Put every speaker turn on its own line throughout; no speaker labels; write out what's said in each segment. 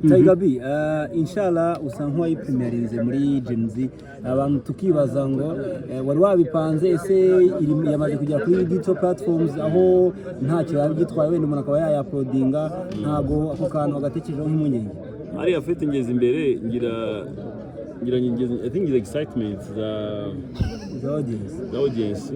Tiger B, inshallah usanzwe wayipremierinze muri Genzi, abantu tukibaza ngo wari wabipanze ese yamaze kujya kuri digital platforms aho ntacyo yabigitwaye wenda umuntu akaba yayaploadinga, ntago ako kantu agatekerejeho nk'umunyenge.
Ari afite ngeze imbere ngira I think the excitement, the audience.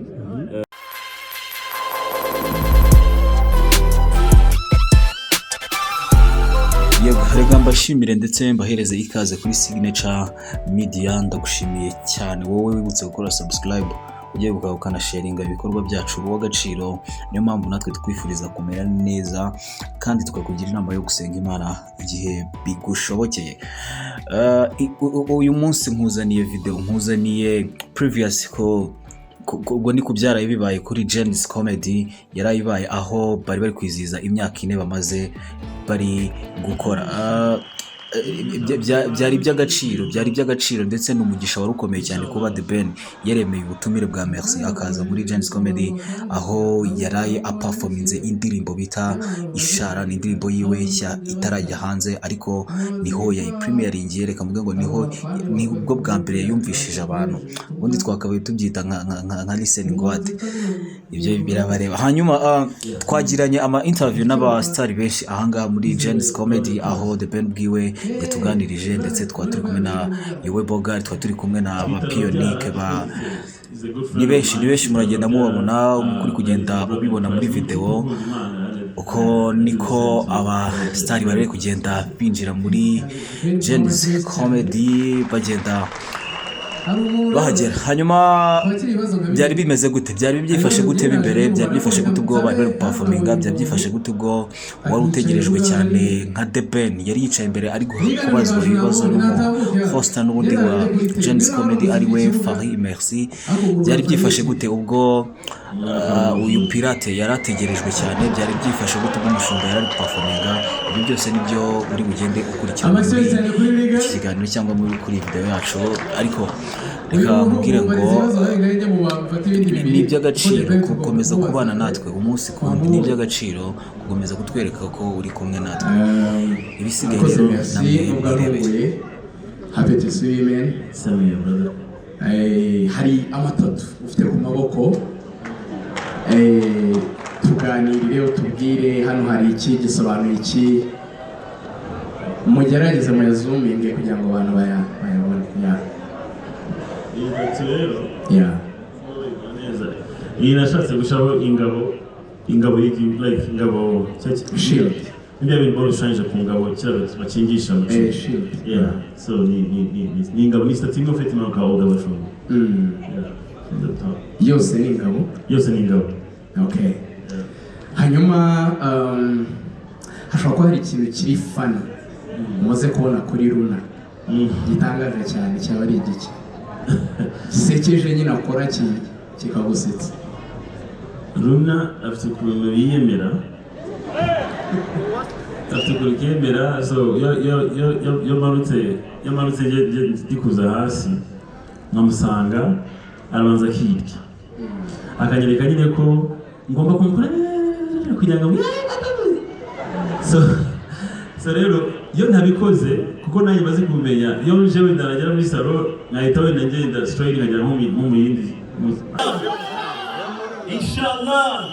Reka mbashimire ndetse mbahereze ikaze kuri Signature Media. Ndagushimiye cyane wowe wibutse gukora subscribe, ugiye ukana sharinga ibikorwa byacu w'agaciro. Niyo mpamvu natwe twifuriza kumera neza kandi tukakugira inama yo gusenga Imana igihe bigushobokeye. Uyu munsi nkuzaniye video, nkuzaniye previous ko ubwo ni kubyara bibaye kuri Genesis Comedy, yarayibaye aho bari kwizihiza imyaka 4 bamaze bari gukora. Byari by'agaciro ndetse n'umugisha wari ukomeye cyane kuba The Ben yaremeye ubutumire bwa Merci akaza muri Genesis Comedy, aho yaraye aperforminze indirimbo bita Ishara, n'indirimbo yiwe nshya itarajya hanze, ariko niho yayipremieringiye. Reka mvuge ngo ni ubwo bwa mbere yumvishije abantu, ubundi twakabaye tubyita nka listening word. Ibyo birabareba. Hanyuma twagiranye ama interview n'aba star benshi ahangaha muri Genesis Comedy, aho The Ben bwiwe yatuganirije, ndetse twaturi kumwe na Yowe Bogar, twaturi kumwe na Pionique ni benshi muragenda mubabona, kuri kugenda ubibona muri video. Uko niko aba star bari kugenda binjira muri Genesis Comedy bagenda bahagera. Hanyuma byari bimeze gute, byari byifashe gute imbere, byari byifashe gute ubwo bari performinga, byari byifashe gute ubwo wari utegerejwe cyane nka The Ben yari yicaye imbere ari kubazwa ibibazo host n'ubundi wa Genesis Comedy ari we Farid Merci. Byari byifashe gute ubwo uyu pirate yarategerejwe cyane, byari byifashe gute ubwo umushumba yari performinga. Ibi byose nibyo uri bugende ukurikirana muri iki kiganiro cyangwa muri kuri video yacu. Ariko reka mubwire ngo ni iby'agaciro gukomeza kubana natwe umunsi kundi, ni iby'agaciro gukomeza kutwereka ko uri kumwe natwe. Ibisigaye rero namwe mwirebere.
Happy to see you, man.
Same here, brother.
Hari amatatu ufite ku maboko, tuganirire utubwire hano hari iki gisobanuye iki, mugerageze muyazuminge kugira ngo abantu bayabone.
Iyi nashatse gushaho ingabo y'ingabo
shield.
Nibyo bintu borushanije ku ngabo bakingisha mu
shield.
Yeah, so ni ingabo ni statingo ufite impanuka ugabo shuri.
Yose ni ingabo. Okay. Hanyuma hashobora kuba hari ikintu kiri funny muze kubona kuri Runa gitangaje cyane, cyaba ari igiki gisekeje nyine akora kikagusetsa.
Runa afite ukuntu yiyemera, afite ukuntu yiyemera. So yamanutse ndikuza hasi nkamusanga arabanza hirya akanyereka nyine ko ngomba kumukora kugira ngo so rero iyo ntabikoze kuko nanjye maze kumenya, iyo jewe ndaragera muri salo nkahita wenda ngenda straight nkagera nko mu yindi. Inshallah.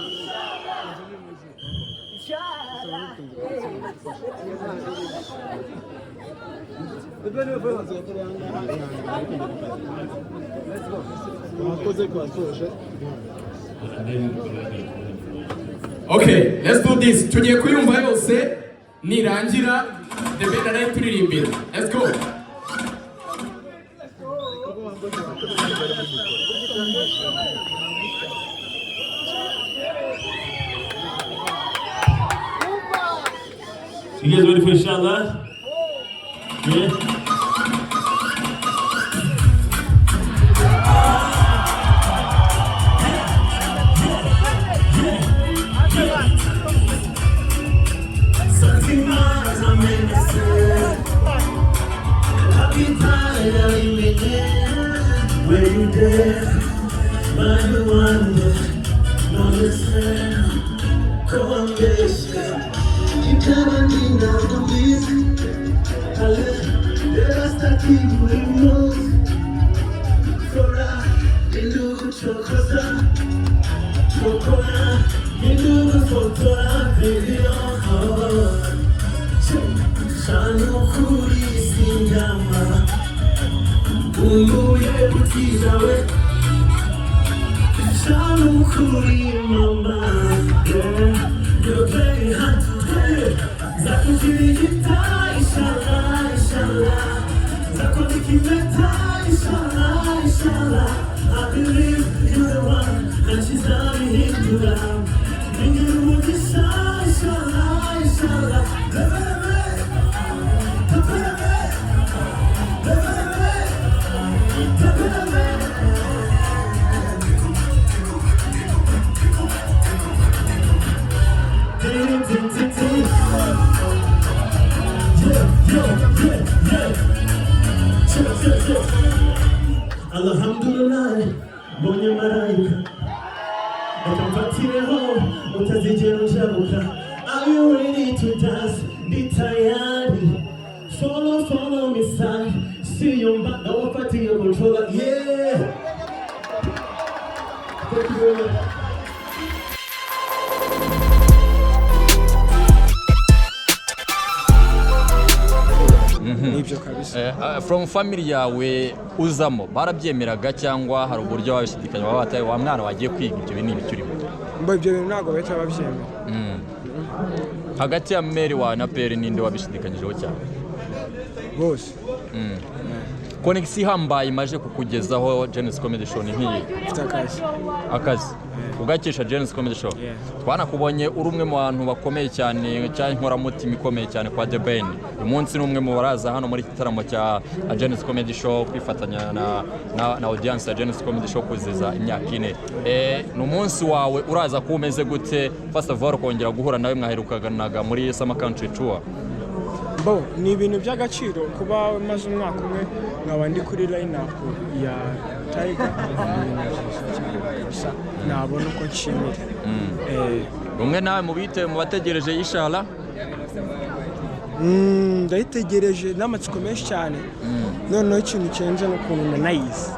Okay, let's do this. Tugiye kuyumva yose, nirangira The Ben araye turirimbira. Let's go.
You guys ready for Inshallah? Yeah. Where you there, my one, understand, come on, you come and
Alhamdulillah, bonye malaika akamfatireho utazigera ushabuka. Are you ready to dance? Be tayari. Follow me side. See your back, now wafati your controller. Yeah. Thank you very much.
Nibyo kabisa.
From family yawe uzamo barabyemeraga cyangwa hari uburyo wabishidikanya wabataye wa mwana wagiye kwiga ibyo bintu cyurimo?
Mbo ibyo bintu ntabwo bahita babyemera.
Hagati ya Mary wa na Pere ninde wabishidikanyijeho cyane?
Bose.
Konegisi ihambaye imaje kukugezaho Genesis Comedy Show ni nk'iyi? Akazi. Ugakesha Genesis Comedy Show. Twanakubonye uri umwe mu bantu bakomeye cyane cyane inkoramutima ikomeye cyane kwa The Ben. Uyu munsi ni umwe mu baraza hano muri gitaramo cya Genesis Comedy Show kwifatanya na audience ya Genesis Comedy Show kuziza imyaka 4. Ni umunsi wawe uraza kumeze gute? First of all kongera guhura nawe mwaherukanaga muri Summer Country Tour.
Bo ni ibintu by'agaciro kuba maze umwaka umwe nkaba ndi kuri line up ya Tiger. Nabona uko nshimira.
Umwe nawe mubite mu bategereje Inshallah.
Ndayitegereje n'amatsiko menshi cyane. Noneho ikintu cyenze no kuntu nayizi.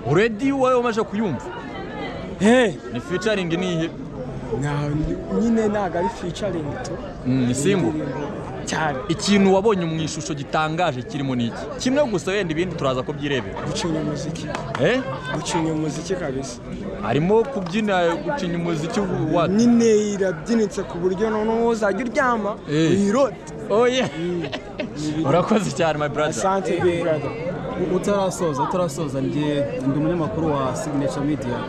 Already wowe umaje kuyumva? Ni featuring ni
nyine ntago ari featuring to.
Ni single.
Cyane.
Ikintu wabonye mu ishusho gitangaje kirimo niki? Kimwe gusa wenda ibindi turaza kubyirebera.
Gucinya umuziki. Gucinya umuziki kabisa.
Harimo kubyina gucinya umuziki wa
nyine irabyinitse ku buryo noneho uzajya uryama uyirote.
Oh yeah. Urakoze cyane my brother.
Asante big brother.
Utarasoza ndi umunyamakuru wa Signature Media.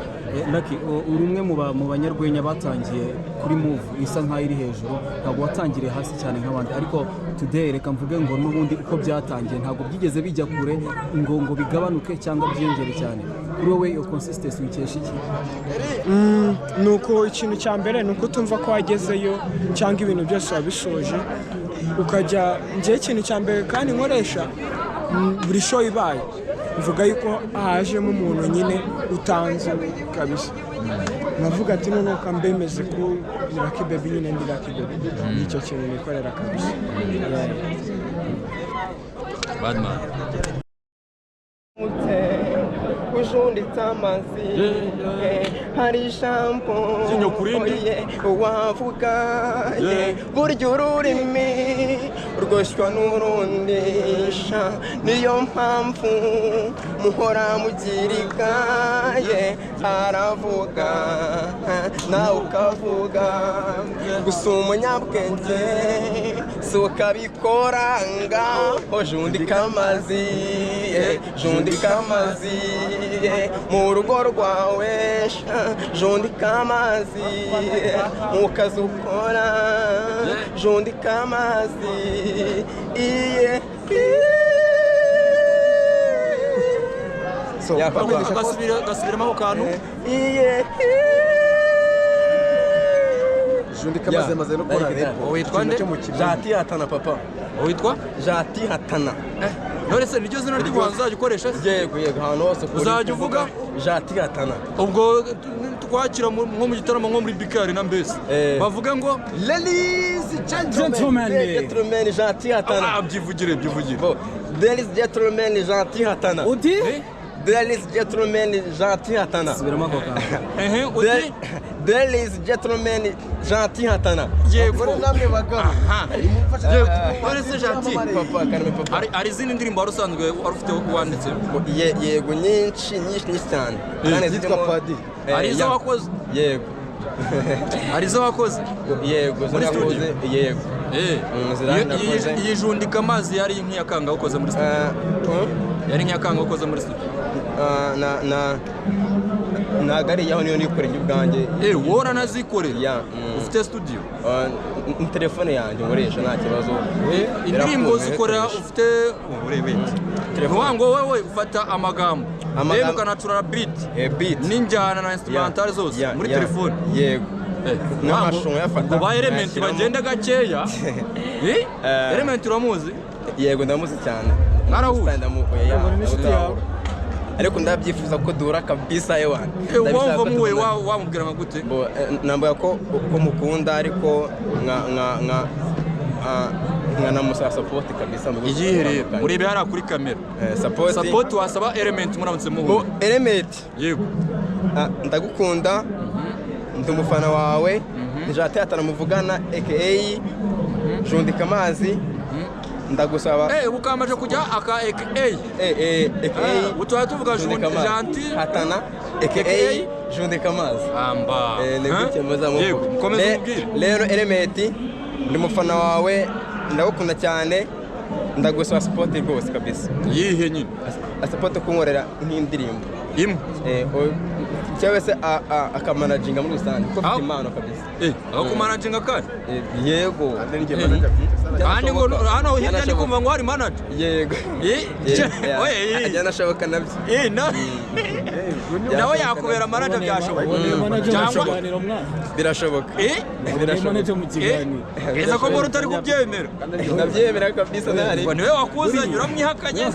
Lucky uri umwe mu banyarwenya batangiye kuri move isa nkaho iri hejuru, ntabwo watangiriye hasi cyane nk'abandi, ariko today reka mvuge ngo n'ubundi uko byatangiye ntabwo byigeze bijya kure ngo bigabanuke cyangwa byiyongere cyane. Kuri wowe iyo consistency wikesha iki?
Nuko ikintu cya mbere nuko tumva ko wagezeyo cyangwa ibintu byose wabisoje ukajya ngiye ikintu cya mbere kandi nkoresha buri show ibaye mvuga yuko hajemo umuntu nyine utanze kabisa. Navuga ati none ukambemeze ko Lucky Baby nyine ndi Lucky Baby. Nicyo kintu nikorera kabisa.
Badman.
Ujundi tamazi hari ijambo wavuga burya ururimi rwoshywa n'urundisha, niyo mpamvu muhora mugirika aravuga nawe ukavuga gusa umunyabwenge si ukabikora ngaho jundika amazi jundika amazi mu rugo rwawe jundika amazi mu kazi ukora jundika amazi
gasubiramo ako kantu
jundika amazi maze no kora rero.
Witwa nde?
Jati Hatana papa.
Witwa?
Jati Hatana.
None se niryo zina ry'umuhanzi uzajya ukoresha?
Yego ahantu hose
uzajya uvuga
Jati Hatana.
Ubwo bakwakira nko mu gitaramo nko muri Bikari na mbese bavuga ngo
ladies
Gentlemen.
gentlemen gentil hatana
byivugire
ladies gentlemen gentil hatana
uti
ladies gentlemen gentil hatana
subiramo ako kantu
uti
ladies gentlemen gentil hatana
yego
namwe bagabo
yego none se gentil
papa karame papa
hari izindi ndirimbo wari usanzwe wari ufite wanditse
yego nyinshi cyane kandi zitwa padi
hari izo wakoze
yego
hari izo wakoze
yego
muri studio
yego
yijundika amazi yari nk'iyakanga ukoze muri studio yari nk'iyakanga ukoze muri studio
ntabwo ari yaho niyo nikoreye ubwanjye
wora nazikoreye ufite studio
telefone yanjye nkoresha nta kibazo
indirimbo zikorera ufite ngo wowe ufata amagambo rero ukanacurara beat n'injyana na instrumental zose muri telefone
yego n'amashusho yafata
ba element bagenda gakeya element uramuzi
yego ndamuzi cyane
narahuye
ariko ndabyifuza ko dura kabisa yewana
wumva muwe wamubwira nka gute
nambaye ko mukunda ariko nka namusaba support kabisa
igihe muri bihara kuri kamera support wasaba element muramutse muhu
element
yego
ndagukunda ndi umufana wawe njate ataramuvugana aka jundika amazi ndagusaba
ukamaje kujya aka aka utwa tuvuga gentil
hatana aka jundika amazi
amba
negutye muzamuko
komeza ubwire
rero element ndi umufana wawe ndagukunda cyane ndagusaba support rwose kabisa
yihe nyine
support kunkorera nk'indirimbo
imwe
cyangwa se akamanaginga muri rusange kuko afite impano kabisa
akakumanaginga kandi
yego
kandi ngo hano hirya ndi kumva ngo hari manager
yego ajya nashoboka nabyo
nawe yakubera manager byashoboka
cyangwa
birashoboka
ese ko mbona utari kubyemera
ndabyemera kabisa ntari
niwe wakuzanye uramwihakanye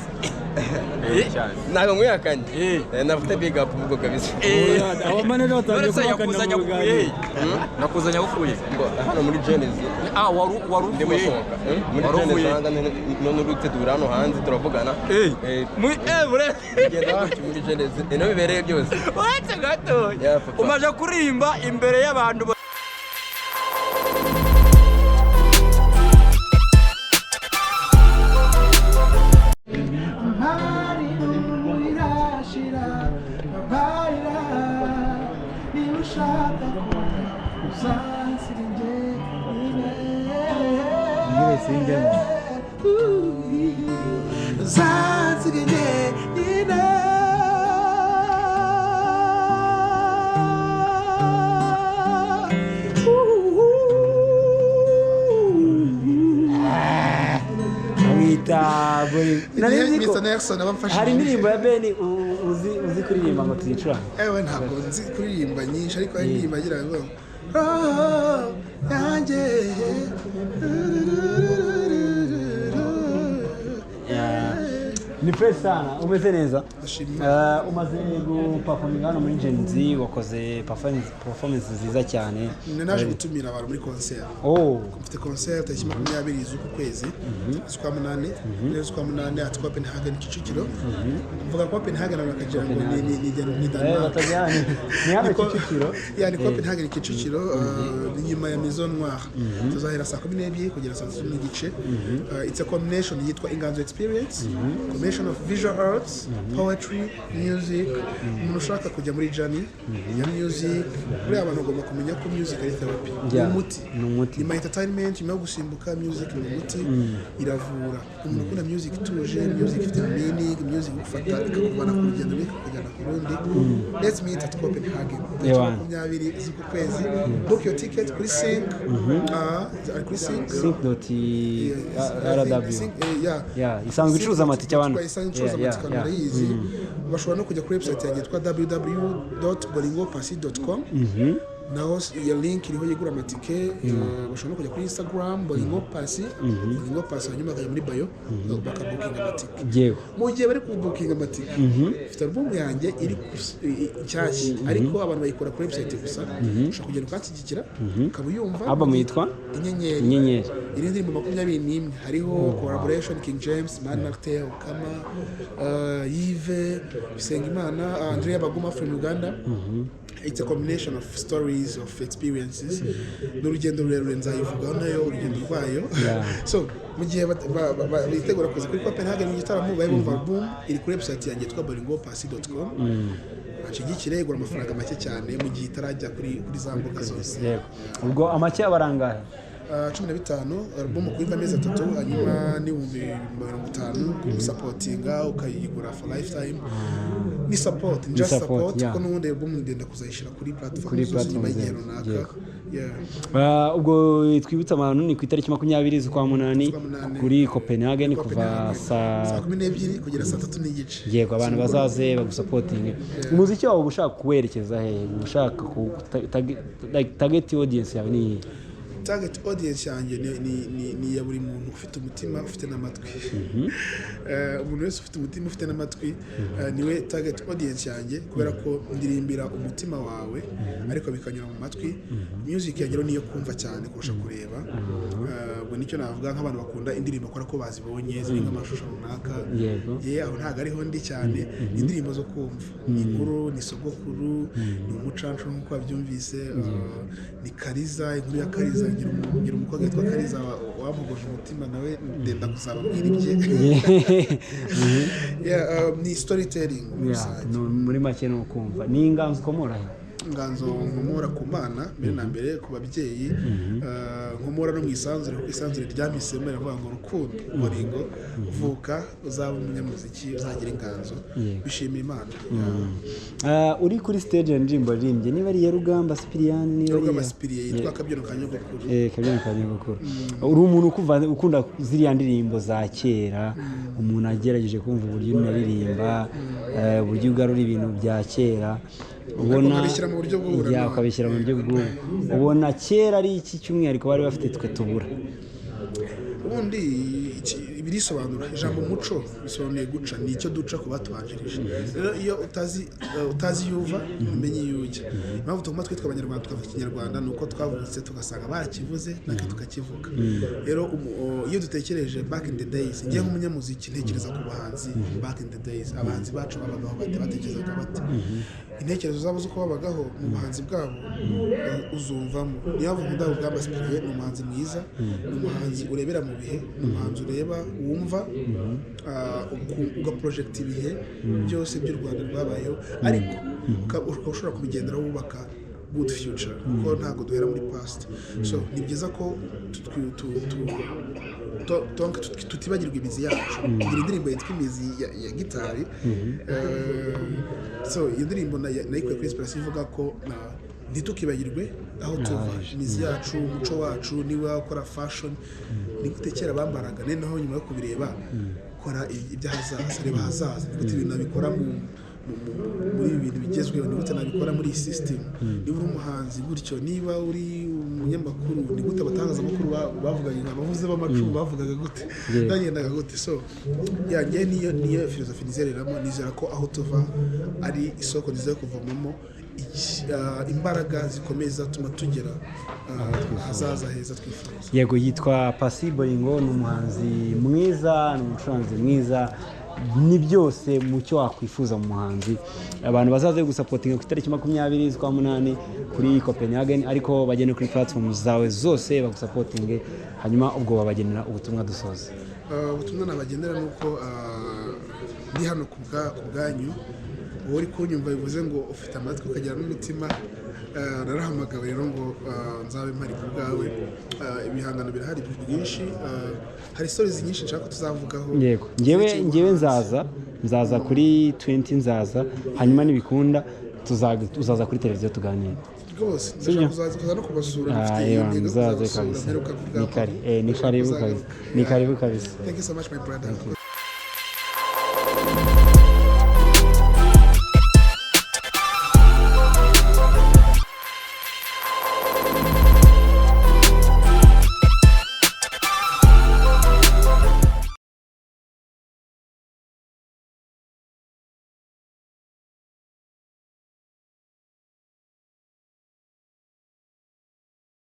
ntabwo mwihakanye nafite big up ubwo kabisa
abamanager batangiye
yakuzanya gukuye nakuzanya gukuye
hano muri Genesis
wari uvuye
muri Genesis hanga none urutegura hano hanze turavugana
muri
genda wacu muri Genesis ino bibereye byose
wate gato umaje kuririmba imbere y'abantu
hari indirimbo ya Beni uzi kuririmba ngo tuyicurane
ntabwo nzi kuririmba nyinshi ariko hari indirimbo agira ngo yanjye
ni fresh sana umeze neza umaze guperforminga hano muri Gen Z wakoze performance nziza cyane
naje gutumira abantu muri concert mfite concert tariki 20 z'uku kwezi z'ukwa munane rero z'ukwa munane at Copenhagen Kicukiro mvuga Copenhagen abakagira ngo ni Denmark
ni hano Kicukiro
yani Copenhagen Kicukiro nyuma ya Maison Noire tuzahera saa 12 kugera saa 12:30 it's a combination yitwa Inganzo Experience of visual arts, poetry, music. Umuntu ushaka kujya muri journey ya music, buri abantu bagomba kumenya ko music ari therapy. Ni umuti. Ni entertainment, nyuma yo gusimbuka music ni umuti iravura. Umuntu ukunda music ituje, music ifite meaning, music ugufata ikakuvana ku rugendo ikakujyana ku rundi. Let's meet at Copenhagen. 20 z'uku kwezi. Book your ticket kuri Sync.
Sync.rw. Isanzwe icuruza amatike abantu.
bashobora no kujya kuri website yanjye yitwa www.bolingopasi.com naho iyo link iriho yigura amatike bashobora kujya kuri Instagram Bolingo Pasi hanyuma bakajya muri bio bakabukinga amatike mu gihe bari kubukinga amatike mfite album yanjye iri nshyashya ariko abantu bayikora kuri website gusa ushobora kugenda ukanshyigikira ukabuyumva
album yitwa
Inyenyeri irindi mu 21 hariho collaboration King James Man Martin Okama Yves Bisengimana Andrea Baguma from Uganda. It's a combination of stories, of experiences. N'urugendo rurerure nzayivugaho nayo urugendo rwayo. So mu gihe bitegura kuza kuri Copenhagen mu gitaramo bayibumva album iri kuri website yanjye yitwa bolingopasi.com. Ashigikire igura amafaranga make cyane mu gihe itarajya kuri za mbuga zose.
Ubwo amake abarangahe
15 album kuva amezi 3 hanyuma ni 50 kusapotinga ukayigura for lifetime ni support just support ko n'ubundi album ndenda kuzayishira kuri platform zose nyuma y'igihe runaka.
Ubwo twibutsa abantu ni ku itariki 20 z'ukwa munani kuri Copenhagen kuva saa
12 kugera saa 3 n'igice.
Yego abantu bazaze bagusapotinga. Umuziki wawe ushaka kuwerekeza he ushaka ku target audience yawe ni
target audience yanjye ni ya buri muntu ufite umutima ufite n'amatwi. Umuntu wese ufite umutima ufite n'amatwi niwe target audience yanjye kubera ko ndirimbira umutima wawe ariko bikanyura mu matwi. Music yanjye niyo kumva cyane kurusha kureba. Ubwo nicyo navuga nk'abantu bakunda indirimbo akora ko bazibonye ziri nk'amashusho runaka. Aho ntago ariho ndi cyane indirimbo zo kumva. Ni inkuru ni sogokuru ni umucancu nk'uko babyumvise ni Kariza inkuru ya Kariza ngira umukobwa witwa Kariza wamugoje umutima nawe ndenda kuzababwira ibye. Ni storytelling
muri make no kumva ni inganzo komora
inganzo nkomora ku mana mbere na mbere ku babyeyi nkomora no mu isanzure kuko isanzure ryamisemo iravuga ngo rukundo Bolingo vuka uzaba umunyamuziki uzagira inganzo bishimira Imana.
Uri kuri stage indirimbo ririmbye niba ari ya Rugamba Cyprien
ni Rugamba Cyprien yitwa Kabyino ka Nyogokuru.
Kabyino ka Nyogokuru. Uri umuntu ukunda ziriya ndirimbo za kera umuntu agerageje kumva uburyo unaririmba uburyo ugarura ibintu bya kera ubona ukabishyira mu buryo bw'ubu ubona kera ari iki cy'umwihariko bari bafite twe tubura.
Ubundi birisobanura ijambo umuco bisobanuye guca ni icyo duca ku batubanjirije. Rero iyo utazi yuva umenye yujya. Impamvu tugomba twitwa abanyarwanda tukavuga ikinyarwanda nuko twavutse tugasanga barakivuze natwe tukakivuga. Rero iyo dutekereje back in the days ngiye nk'umunyamuziki ntekereza ku bahanzi back in the days abahanzi bacu babagaho batekerezaga bate intekerezo zabo zo kubabagaho mu buhanzi bwabo uzumvamo. Niyo nkunda Rugamba Cyprien ni umuhanzi mwiza ni umuhanzi urebera mu bihe ni umuhanzi ureba wumva ugaproject ibihe byose by'u Rwanda rwabayeho ariko ushobora kubigenderaho wubaka good future kuko ntago duhera muri past. So ni byiza ko tutibagirwa imizi yacu. Iyi ndirimbo yitwa imizi ya gitari. So iyi ndirimbo nayikuye kuri inspiration ivuga ko ntitukibagirwe aho tuva imizi yacu umuco wacu niba ukora fashion ni gutekera bambaraga noneho nyuma yo kubireba kora ibyahazaza reba hazaza nigute ibintu nabikora muri ibintu bigezweho nigute nabikora muri system. Niba uri umuhanzi gutyo niba uri umunyamakuru nigute abatangaza amakuru bavugaga abavuze b'amacumu bavugaga gute nagendaga gute. So yanjye niyo philosophy nizereramo nizera ko aho tuva ari isoko riza kuvamamo imbaraga zikomeza tuma tugera hazaza heza twifuza.
Yego yitwa Pasi Bolingo ni umuhanzi mwiza ni umucuranzi mwiza ni byose mu cyo wakwifuza mu muhanzi. Abantu bazaze gusapotinga ku itariki 20 z'ukwa munani kuri Copenhagen ariko bagene kuri platform zawe zose bagusapotinge hanyuma ubwo babagenera ubutumwa dusoza.
Ubutumwa nabagendera nuko ndi hano ku bwanyu uri kunyumva bivuze ngo ufite amatwi ukagira n'umutima narahamagawe rero ngo nzabe mpari ku bwawe. Ibihangano birahari byinshi hari stories nyinshi nshaka tuzavugaho.
Yego ngewe nzaza kuri 20 nzaza hanyuma nibikunda tuzaza kuri televiziyo tuganira
rwose. Ndashaka kuza no kubasura
ni karibu kabisa. Thank you
so much my brother.